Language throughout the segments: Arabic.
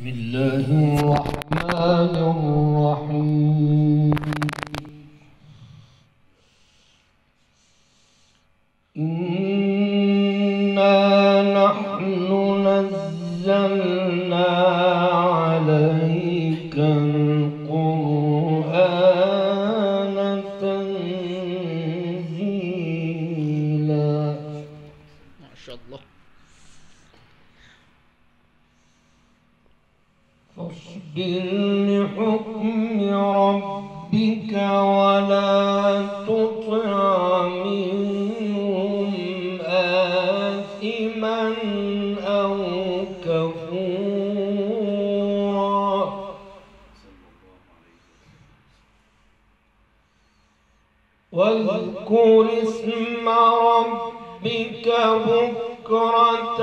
بسم الله الرحمن الرحيم. إنا نحن نزلنا عليك القرآن تنزيلا. ما شاء الله. فاصبر لحكم ربك ولا تطع منهم آثما أو كفورا واذكر اسم ربك بكرة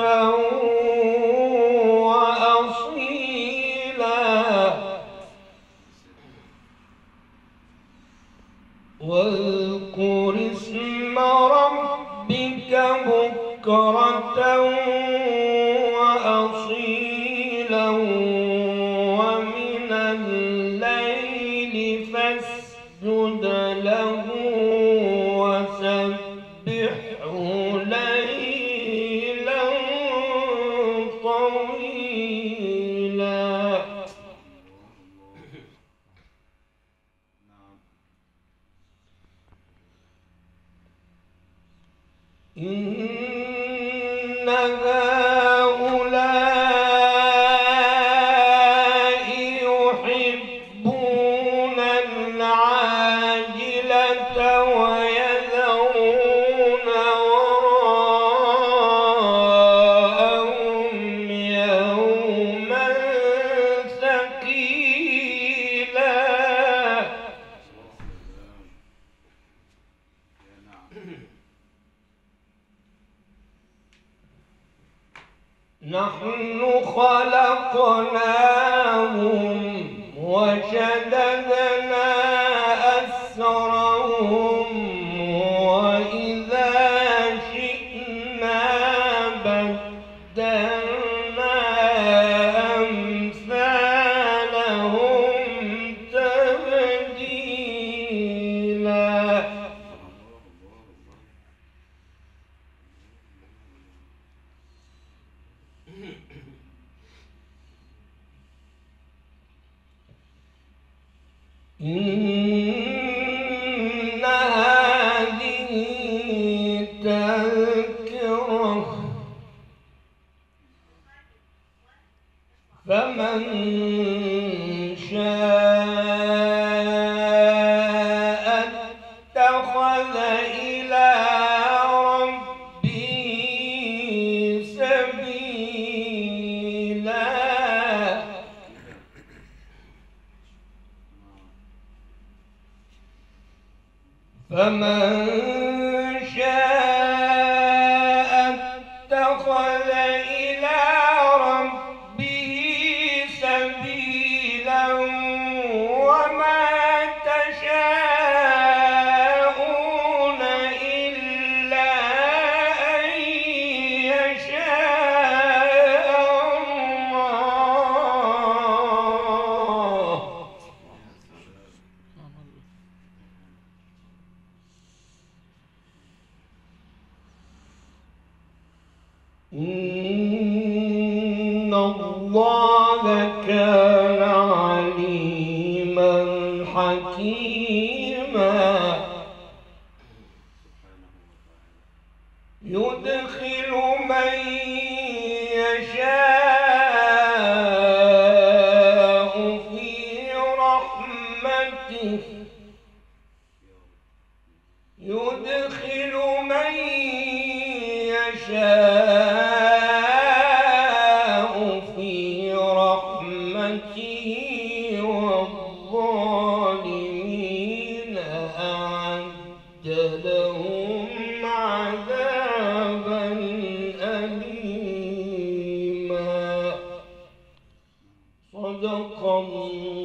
واذكر اسم ربك بكرة وأصيلا ومن الليل فاسجد له وسبحه ليلا طويلا. إن هؤلاء يحبون العاجلة ويذرون وراءهم يوما ثقيلا. نحن خلقناهم وشددنا أسرهم وإذا شئنا بدلنا أمثالهم تبديلا. إن هذه تذكرة فمن شاء اتخذ إلى ربه سبيلا. فمن شاء اتخذ إلى ربه سبيلا وما تشاءون إلا أن يشاء الله. إن الله كان عليما حكيما يدخل من يشاء في رحمته يدخل من يشاء في رحمته والظالمين أعد لهم عذابا أليما. صدق الله.